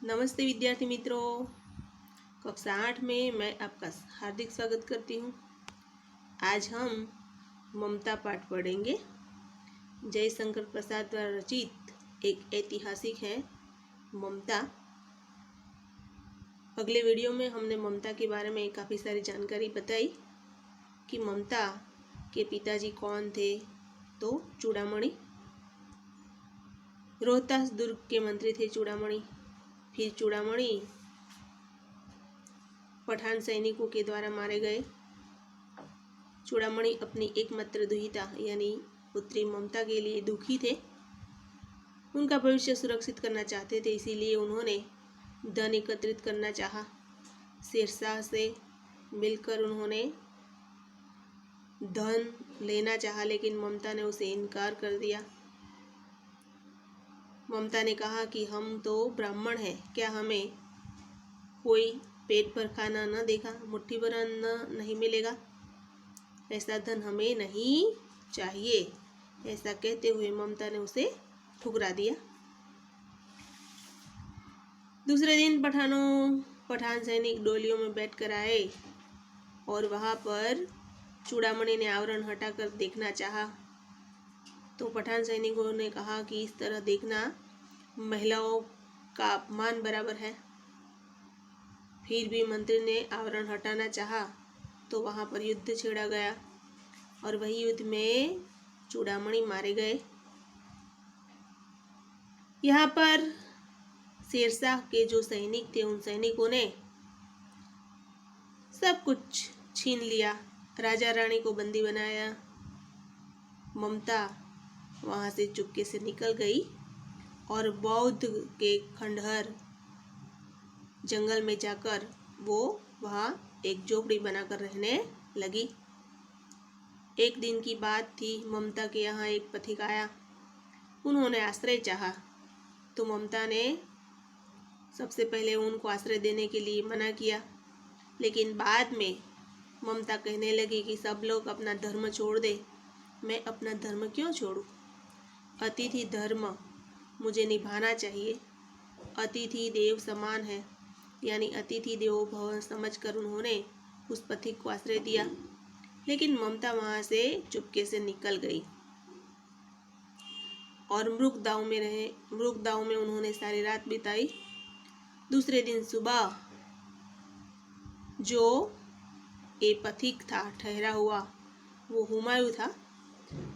नमस्ते विद्यार्थी मित्रों, कक्षा 8 में मैं आपका हार्दिक स्वागत करती हूँ। आज हम ममता पाठ पढ़ेंगे। जयशंकर प्रसाद द्वारा रचित एक ऐतिहासिक है ममता। अगले वीडियो में हमने ममता के बारे में काफ़ी सारी जानकारी बताई कि ममता के पिताजी कौन थे। तो चूड़ामणि, रोहतास दुर्ग के मंत्री थे चूड़ामणि। फिर चूड़ामणि पठान सैनिकों के द्वारा मारे गए। चूड़ामणि अपनी एकमात्र दुहिता यानी पुत्री ममता के लिए दुखी थे। उनका भविष्य सुरक्षित करना चाहते थे, इसीलिए उन्होंने धन एकत्रित करना चाहा। शेरशाह से मिलकर उन्होंने धन लेना चाहा, लेकिन ममता ने उसे इनकार कर दिया। ममता ने कहा कि हम तो ब्राह्मण हैं, क्या हमें कोई पेट भर खाना न देगा, मुट्ठी भर अन्न नहीं मिलेगा, ऐसा धन हमें नहीं चाहिए। ऐसा कहते हुए ममता ने उसे ठुकरा दिया। दूसरे दिन पठान सैनिक डोलियों में बैठकर आए और वहां पर चूड़ामणि ने आवरण हटाकर देखना चाहा। तो पठान सैनिकों ने कहा कि इस तरह देखना महिलाओं का अपमान बराबर है। फिर भी मंत्री ने आवरण हटाना चाहा तो वहां पर युद्ध छेड़ा गया और वही युद्ध में चूड़ामणि मारे गए। यहाँ पर शेरशाह के जो सैनिक थे उन सैनिकों ने सब कुछ छीन लिया, राजा रानी को बंदी बनाया। ममता वहां से चुपके से निकल गई और बौद्ध के खंडहर जंगल में जाकर वो वहाँ एक झोपड़ी बनाकर रहने लगी। एक दिन की बात थी, ममता के यहाँ एक पथिक आया। उन्होंने आश्रय चाहा तो ममता ने सबसे पहले उनको आश्रय देने के लिए मना किया, लेकिन बाद में ममता कहने लगी कि सब लोग अपना धर्म छोड़ दे, मैं अपना धर्म क्यों छोड़ूं? अतिथि धर्म मुझे निभाना चाहिए। अतिथि देव समान है, यानी अतिथि देवो भव समझकर उन्होंने उस पथिक को आश्रय दिया। लेकिन ममता वहां से चुपके से निकल गई और मृगदाव में उन्होंने सारी रात बिताई। दूसरे दिन सुबह जो ये पथिक था ठहरा हुआ वो हुमायूं था।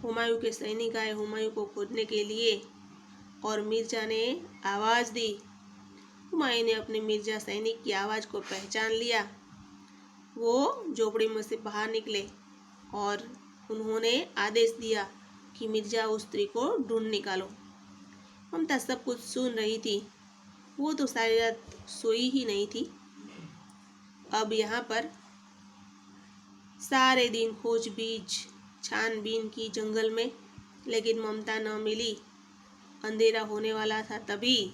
हुमायूं के सैनिक आए हुमायूं को खोजने के लिए और मिर्जा ने आवाज दी। हुमायूं ने अपने मिर्जा सैनिक की आवाज को पहचान लिया। वो झोपड़ी में से बाहर निकले और उन्होंने आदेश दिया कि मिर्जा उस स्त्री को ढूंढ निकालो। ममता सब कुछ सुन रही थी, वो तो सारी रात सोई ही नहीं थी। अब यहाँ पर सारे दिन खोजबीन छानबीन की जंगल में, लेकिन ममता न मिली। अंधेरा होने वाला था तभी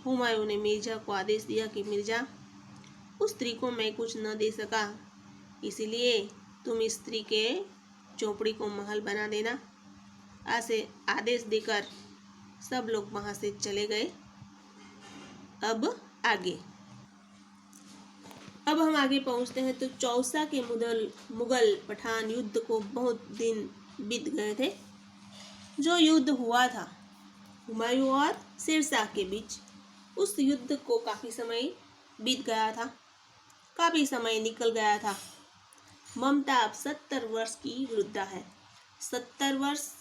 हुमायूं ने मिर्जा को आदेश दिया कि मिर्जा, उस स्त्री को मैं कुछ न दे सका, इसलिए तुम इस स्त्री के झोपड़ी को महल बना देना। ऐसे आदेश देकर सब लोग वहां से चले गए। अब हम आगे पहुंचते हैं। तो चौसा के मुगल पठान युद्ध को बहुत दिन बीत गए थे। जो युद्ध हुआ था हुमायूं और शेरशाह के बीच, उस युद्ध को काफी समय बीत गया था, काफी समय निकल गया था। ममता अब 70 वर्ष की वृद्धा है। 70 वर्ष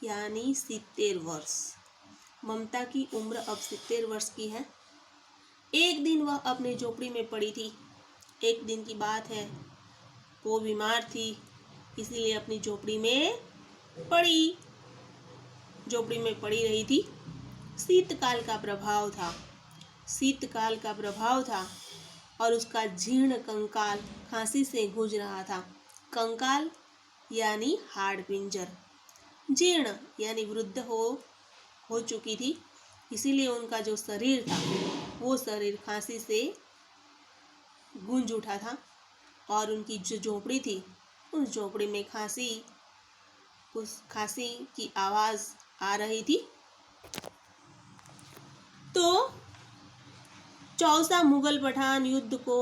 यानी 70 वर्ष। ममता की उम्र अब 70 वर्ष की है। एक दिन वह अपनी झोपड़ी में पड़ी थी। एक दिन की बात है, वो बीमार थी, इसीलिए अपनी झोपड़ी में पड़ी रही थी। शीतकाल का प्रभाव था और उसका जीर्ण कंकाल खांसी से गूंज रहा था। कंकाल यानी हाड़ पिंजर, जीर्ण यानी वृद्ध हो चुकी थी, इसीलिए उनका जो शरीर था वो शरीर खांसी से गूंज उठा था और उनकी जो झोपड़ी थी उस झोपड़ी में खांसी की आवाज आ रही थी। तो चौसा मुगल पठान युद्ध को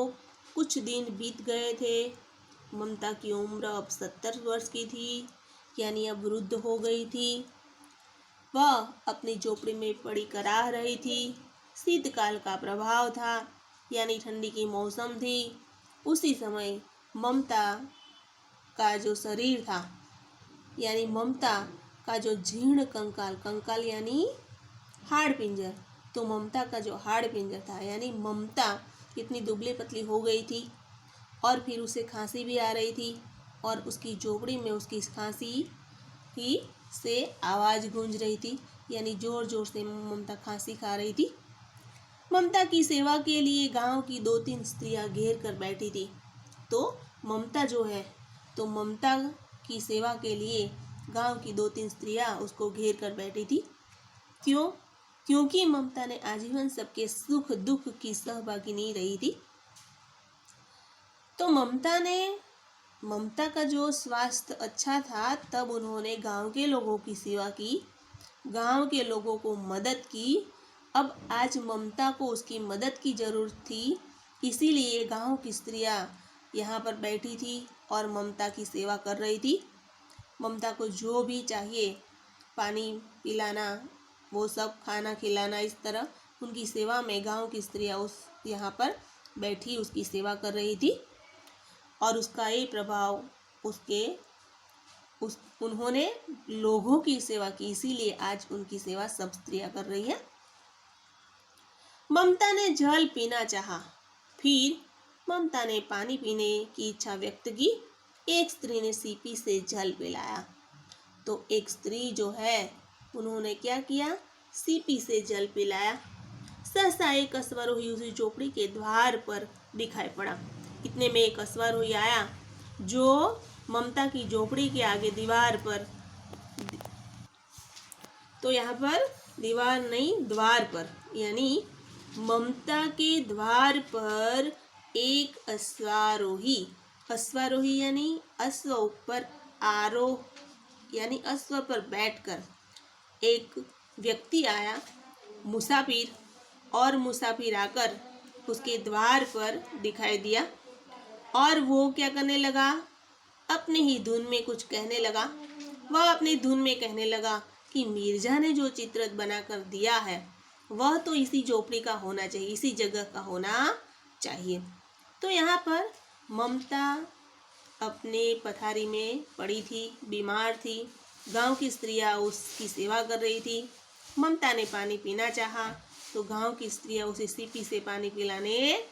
कुछ दिन बीत गए थे। ममता की उम्र अब 70 वर्ष की थी, यानी अब वृद्ध हो गई थी। वह अपनी झोपड़ी में पड़ी कराह रही थी। शीतकाल का प्रभाव था, यानी ठंडी की मौसम थी। उसी समय ममता का जो शरीर था, यानी ममता का जो जीर्ण कंकाल, कंकाल यानी हाड़ पिंजर, तो ममता का जो हाड़ पिंजर था, यानी ममता इतनी दुबली पतली हो गई थी और फिर उसे खांसी भी आ रही थी और उसकी झोपड़ी में उसकी खांसी ही से आवाज़ गूंज रही थी, यानी जोर जोर से ममता खांसी खा रही थी। ममता की सेवा के लिए गांव की 2-3 स्त्रियां घेर कर बैठी थी। तो ममता जो है, तो ममता की सेवा के लिए गांव की 2-3 स्त्रियां उसको घेर कर बैठी थी। क्यों? क्योंकि ममता ने आजीवन सबके सुख दुख की सहभागिनी रही थी। तो ममता का जो स्वास्थ्य अच्छा था, तब उन्होंने गांव के लोगों की सेवा की, गांव के लोगों को मदद की। अब आज ममता को उसकी मदद की जरूरत थी, इसीलिए गांव की स्त्रियां यहाँ पर बैठी थी और ममता की सेवा कर रही थी। ममता को जो भी चाहिए, पानी पिलाना, वो सब खाना खिलाना, इस तरह उनकी सेवा में गांव की स्त्रियां उस यहाँ पर बैठी उसकी सेवा कर रही थी और उसका ये प्रभाव उन्होंने लोगों की सेवा की, इसीलिए आज उनकी सेवा सब स्त्रियां कर रही हैं। ममता ने जल पीना चाहा, फिर ममता ने पानी पीने की इच्छा व्यक्त की। एक स्त्री ने सीपी से जल पिलाया। तो एक स्त्री जो है, उन्होंने क्या किया, सीपी से जल पिलाया। सहसा एक अश्वारोही उसी झोपड़ी के द्वार पर दिखाई पड़ा। इतने में एक अश्वारोही आया जो ममता की झोपड़ी के आगे दीवार पर, तो यहाँ पर दीवार नहीं, द्वार पर, यानी ममता के द्वार पर एक अश्वारोही, अश्वारोही यानी अश्व ऊपर आरोह, यानी अश्व पर बैठकर एक व्यक्ति आया, मुसाफिर, और मुसाफिर आकर उसके द्वार पर दिखाई दिया और वो क्या करने लगा, अपने ही धुन में कुछ कहने लगा। वह अपनी धुन में कहने लगा कि मिर्जा ने जो चित्र बनाकर दिया है वह तो इसी झोपड़ी का होना चाहिए, इसी जगह का होना चाहिए। तो यहाँ पर ममता अपने पथारी में पड़ी थी, बीमार थी, गांव की स्त्रियां उसकी सेवा कर रही थी। ममता ने पानी पीना चाहा तो गांव की स्त्रियां उसे सीपी से पानी पिलाने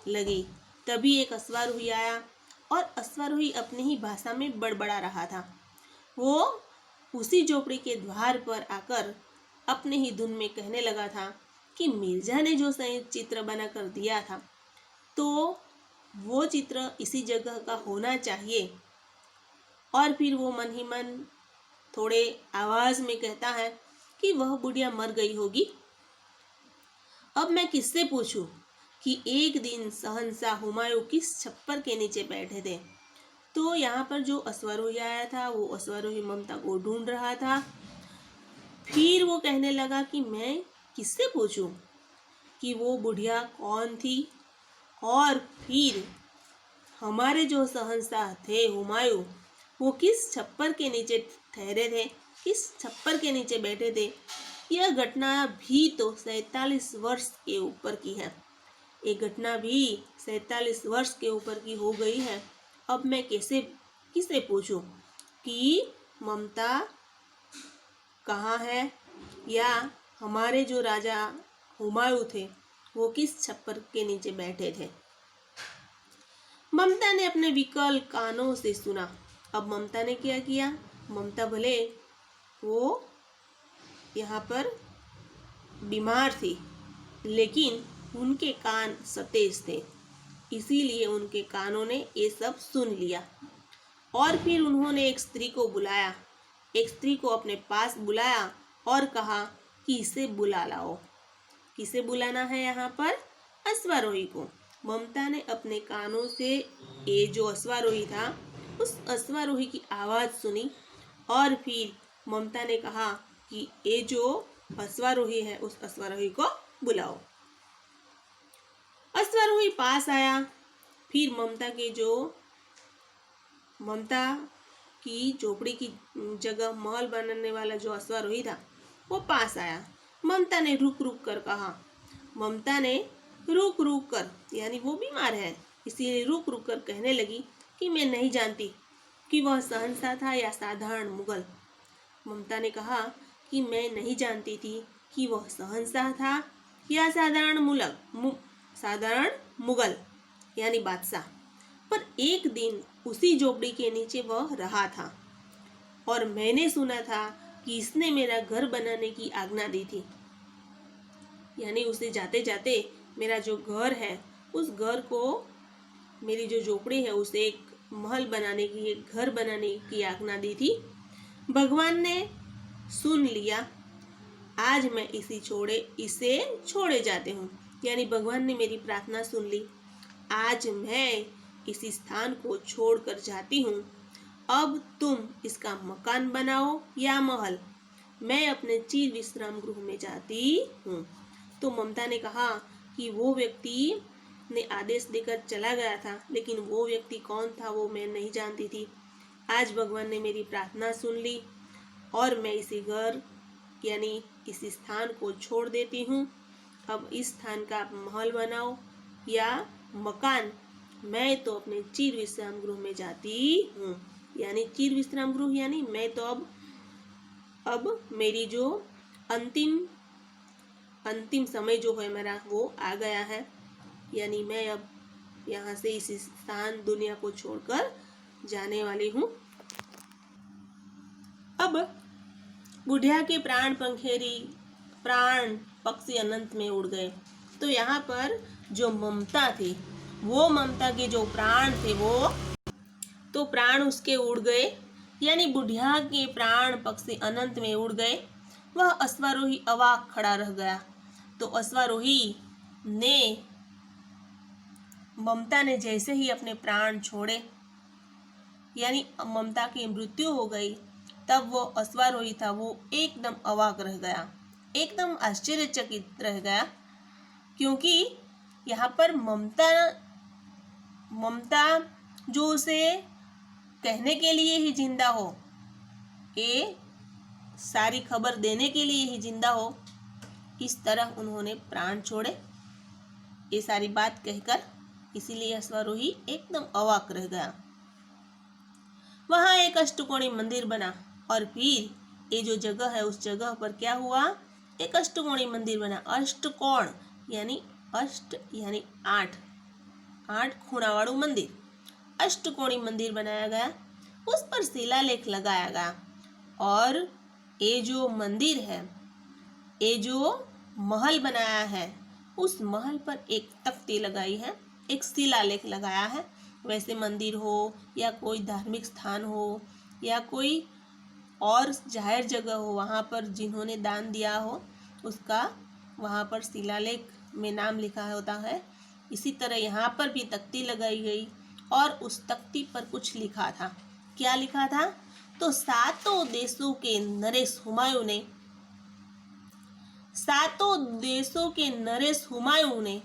लगी। तभी एक अश्वारोही आया और अश्वारोही अपनी ही भाषा में बड़बड़ा रहा था। वो उसी झोपड़ी के द्वार पर आकर अपने ही धुन में कहने लगा था कि मिर्जा ने जो चित्र बनाकर दिया था तो वो चित्र इसी जगह का होना चाहिए। और फिर वो मन ही मन थोड़े आवाज में कहता है कि वह बुढ़िया मर गई होगी। अब मैं किससे पूछूं कि एक दिन शहंशाह हुमायूं किस छप्पर के नीचे बैठे थे। तो यहाँ पर जो अश्वारोही आया था, वो अश्वारोही ममता को ढूंढ रहा था। फिर वो कहने लगा कि मैं किससे पूछूं कि वो बुढ़िया कौन थी, और फिर हमारे जो शहंशाह थे हुमायूं, वो किस छप्पर के नीचे ठहरे थे, किस छप्पर के नीचे बैठे थे। यह घटना भी तो 47 वर्ष के ऊपर की है। ये घटना भी 47 वर्ष के ऊपर की हो गई है। अब मैं किसे पूछूं कि ममता कहाँ है, या हमारे जो राजा हुमायूं थे वो किस छप्पर के नीचे बैठे थे। ममता ने अपने विकल कानों से सुना। अब ममता ने क्या किया, ममता भले वो यहाँ पर बीमार थी लेकिन उनके कान सतेज थे, इसीलिए उनके कानों ने ये सब सुन लिया। और फिर उन्होंने एक स्त्री को बुलाया, एक स्त्री को अपने पास बुलाया और कहा कि इसे बुला लाओ। किसे बुलाना है यहाँ पर, अश्वारोही को। ममता ने अपने कानों से ये जो अश्वारोही था उस अश्वारोही की आवाज़ सुनी और फिर ममता ने कहा कि ये जो अश्वारोही है उस अश्वारोही को बुलाओ। अश्वारोही पास आया। फिर ममता की झोपड़ी की जगह महल बनाने वाला जो अश्वारोही था वो पास आया। ममता ने रुक रुक कर कहा, ममता ने रुक रुक कर, यानी वो बीमार है इसीलिए रुक रुक कर कहने लगी कि मैं नहीं जानती कि वह शहंशाह था या साधारण मुगल। ममता ने कहा कि मैं नहीं जानती थी कि वह शहंशाह था या साधारण मुगल यानी बादशाह। पर एक दिन उसी झोपड़ी के नीचे वह रहा था और मैंने सुना था कि इसने मेरा घर बनाने की आज्ञा दी थी। यानी उसे जाते जाते मेरा जो घर है उस घर को, मेरी जो झोपड़ी है उसे एक महल बनाने की, एक घर बनाने की आज्ञा दी थी। भगवान ने सुन लिया, आज मैं इसे छोड़े जाते हूँ। यानी भगवान ने मेरी प्रार्थना सुन ली, आज मैं इस स्थान को छोड़कर जाती हूँ। अब तुम इसका मकान बनाओ या महल, मैं अपने चिर विश्राम गृह में जाती हूँ। तो ममता ने कहा कि वो व्यक्ति ने आदेश देकर चला गया था, लेकिन वो व्यक्ति कौन था वो मैं नहीं जानती थी। आज भगवान ने मेरी प्रार्थना सुन ली और मैं इसी घर यानी इस स्थान को छोड़ देती हूँ। अब इस स्थान का आप महल बनाओ या मकान, मैं तो अपने चिर विश्राम गृह में जाती हूँ। यानी चिर विश्राम गृह यानी मैं तो अब मेरी जो अंतिम समय जो है मेरा वो आ गया है। यानी मैं अब यहाँ से इस स्थान दुनिया को छोड़कर जाने वाली हूँ। अब बुढ़िया के प्राण पक्षी अनंत में उड़ गए। तो यहाँ पर जो ममता थी, वो ममता के जो प्राण थे वो तो प्राण उसके उड़ गए। यानी बुढ़िया के प्राण पक्षी अनंत में उड़ गए। वह अश्वारोही अवाक खड़ा रह गया। तो अश्वारोही ने, ममता ने जैसे ही अपने प्राण छोड़े, यानी ममता की मृत्यु हो गई, तब वो अश्वारोही था वो एकदम अवाक रह गया, एकदम आश्चर्यचकित रह गया। क्योंकि यहाँ पर ममता जो उसे कहने के लिए ही जिंदा हो, ये सारी खबर देने के लिए ही जिंदा हो, इस तरह उन्होंने प्राण छोड़े ये सारी बात कहकर। इसीलिए अश्वारोही एकदम अवाक रह गया। वहां एक अष्टकोणी मंदिर बना और फिर ये जो जगह है उस जगह पर क्या हुआ, एक अष्टकोणी मंदिर बना। अष्टकोण यानी अष्ट यानी आठ खूणावाड़ू मंदिर, अष्टकोणी मंदिर बनाया गया। उस पर शिलालेख लगाया गया और ये जो मंदिर है, ये जो महल बनाया है, उस महल पर एक तख्ती लगाई है, एक शिलालेख लगाया है। वैसे मंदिर हो या कोई धार्मिक स्थान हो या कोई और जाहिर जगह हो, वहाँ पर जिन्होंने दान दिया हो उसका वहाँ पर शिलालेख में नाम लिखा होता है। इसी तरह यहाँ पर भी तख्ती लगाई गई और उस तख्ती पर कुछ लिखा था। क्या लिखा था? तो सातों देशों के नरेश हुमायूं ने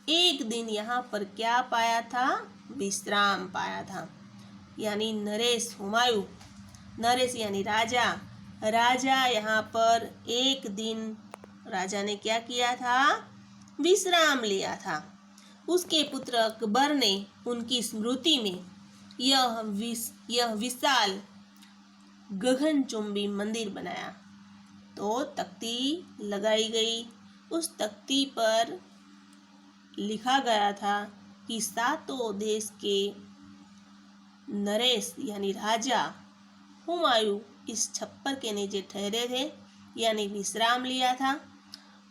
एक दिन यहाँ पर क्या पाया था? विश्राम पाया था। यानी नरेश हुमायूं, नरेश यानी राजा यहाँ पर एक दिन राजा ने क्या किया था? विश्राम लिया था। उसके पुत्र अकबर ने उनकी स्मृति में यह विशाल गगनचुंबी मंदिर बनाया। तो तख्ती लगाई गई, उस तख्ती पर लिखा गया था कि सातों देश के नरेश यानी राजा हुमायूं इस छप्पर के नीचे ठहरे थे, यानी विश्राम लिया था।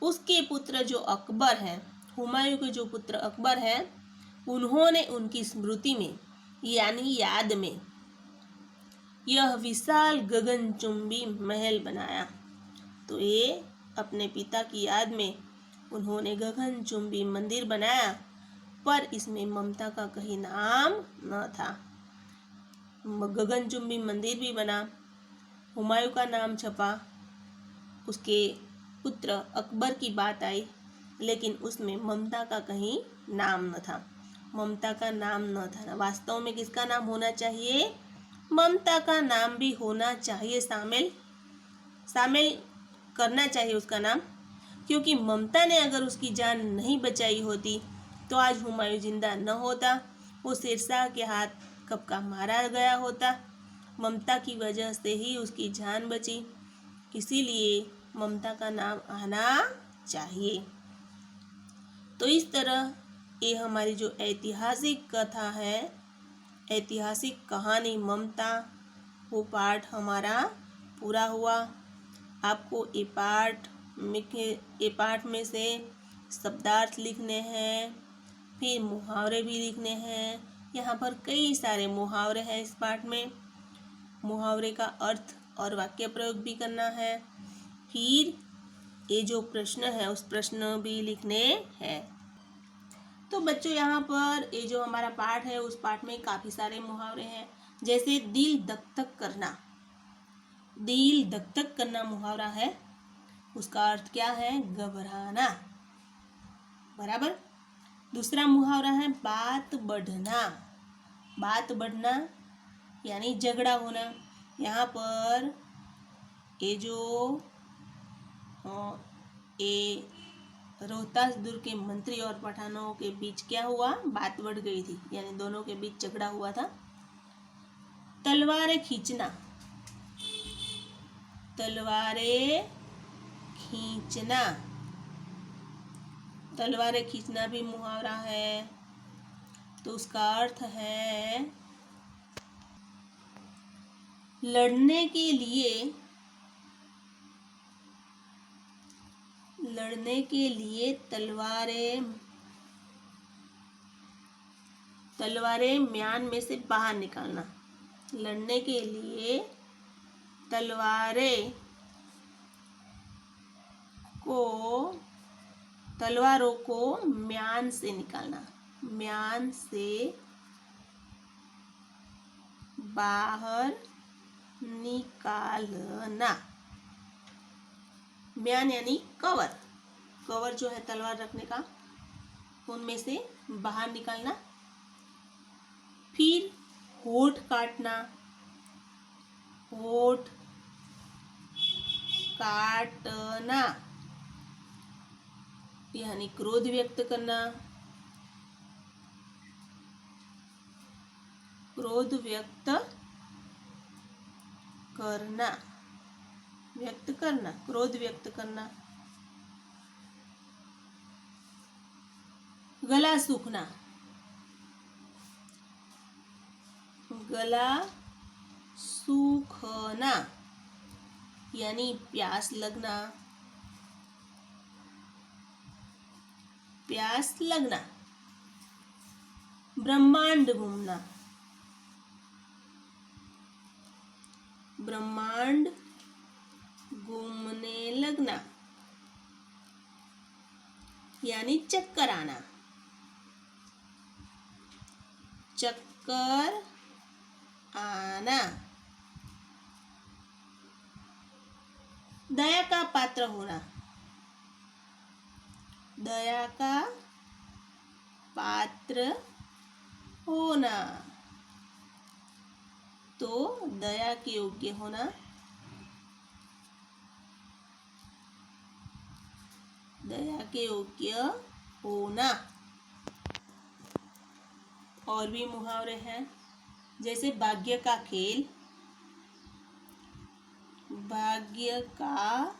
उसके पुत्र जो अकबर हैं, हुमायूं के जो पुत्र अकबर हैं, उन्होंने उनकी स्मृति में यानी याद में यह विशाल गगनचुंबी महल बनाया। तो ये अपने पिता की याद में उन्होंने गगनचुंबी मंदिर बनाया, पर इसमें ममता का कहीं नाम न था। गगनचुंबी मंदिर भी बना, हुमायूं का नाम छपा, उसके पुत्र अकबर की बात आई, लेकिन उसमें ममता का कहीं नाम न था, ममता का नाम न था। वास्तव में किसका नाम होना चाहिए? ममता का नाम भी होना चाहिए, शामिल करना चाहिए उसका नाम, क्योंकि ममता ने अगर उसकी जान नहीं बचाई होती तो आज हुमायूं जिंदा न होता, वो शेरशाह के हाथ कब का मारा गया होता। ममता की वजह से ही उसकी जान बची, इसीलिए ममता का नाम आना चाहिए। तो इस तरह ये हमारी जो ऐतिहासिक कथा है, ऐतिहासिक कहानी ममता, वो पाठ हमारा पूरा हुआ। आपको ये पाठ में से शब्दार्थ लिखने हैं, फिर मुहावरे भी लिखने हैं। यहाँ पर कई सारे मुहावरे हैं इस पाठ में, मुहावरे का अर्थ और वाक्य प्रयोग भी करना है। फिर ये जो प्रश्न है उस प्रश्न भी लिखने हैं। तो बच्चों यहाँ पर ये जो हमारा पाठ है उस पाठ में काफ़ी सारे मुहावरे हैं, जैसे दिल धक धक करना। दिल धक धक करना मुहावरा है, उसका अर्थ क्या है? घबराना। बराबर। दूसरा मुहावरा है बात बढ़ना। बात बढ़ना यानी झगड़ा होना। यहाँ पर ये जो ये रोहतास दुर्ग के मंत्री और पठानों के बीच क्या हुआ? बात बढ़ गई थी, यानी दोनों के बीच झगड़ा हुआ था। तलवारें खींचना। तलवारें खींचना, तलवारें खींचना भी मुहावरा है, तो उसका अर्थ है लड़ने के लिए तलवारें म्यान में से बाहर निकालना। लड़ने के लिए तलवारों को म्यान से निकालना। म्यान से बाहर निकालना। म्यान यानी कवर, कवर जो है तलवार रखने का, उनमें से बाहर निकालना। फिर होठ काटना। होठ काटना यानी क्रोध व्यक्त करना। क्रोध व्यक्त करना, क्रोध व्यक्त करना। गला सूखना। गला सूखना यानी प्यास लगना। प्यास लगना। ब्रह्मांड घूमना। ब्रह्मांड घूमने लगना यानी चक्कर आना। चक्कर आना। दया का पात्र होना। दया का पात्र होना, तो दया के योग्य होना। दया के योग्य होना। और भी मुहावरे हैं, जैसे भाग्य का खेल। भाग्य का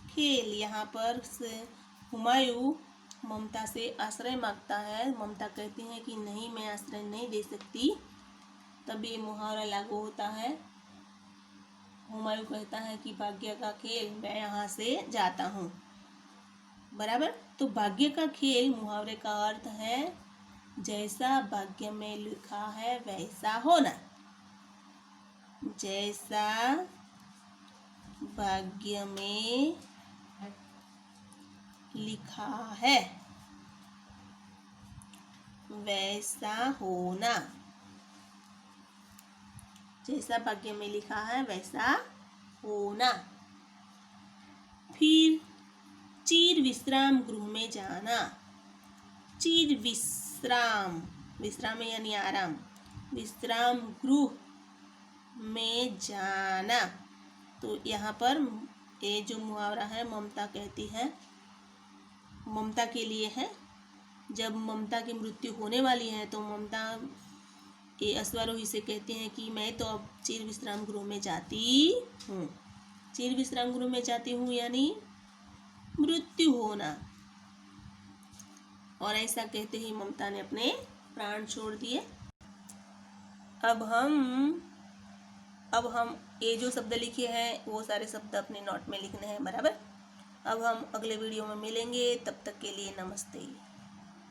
खेल, यहाँ पर हुमायूं ममता से आश्रय मांगता है। ममता कहती है कि नहीं, मैं आश्रय नहीं दे सकती, तब ये मुहावरा लागू होता है। हुमायूं कहता है कि भाग्य का खेल, मैं यहाँ से जाता हूँ। बराबर। तो भाग्य का खेल मुहावरे का अर्थ है जैसा भाग्य में लिखा है वैसा होना। जैसा भाग्य में लिखा है वैसा होना। जैसा भाग्य में लिखा है वैसा होना। फिर चिर विश्राम गृह में जाना। चिर विश्राम, विश्राम यानी आराम, विश्राम गृह में जाना। तो यहाँ पर ये जो मुहावरा है ममता कहती है, ममता के लिए है। जब ममता की मृत्यु होने वाली है तो ममता ये अश्वारोही से कहते हैं कि मैं तो अब चिर विश्राम गृह में जाती हूँ। चिर विश्राम गृह में जाती हूँ यानी मृत्यु होना। और ऐसा कहते ही ममता ने अपने प्राण छोड़ दिए। अब हम ये जो शब्द लिखे हैं वो सारे शब्द अपने नोट में लिखने हैं, बराबर। अब हम अगले वीडियो में मिलेंगे, तब तक के लिए नमस्ते।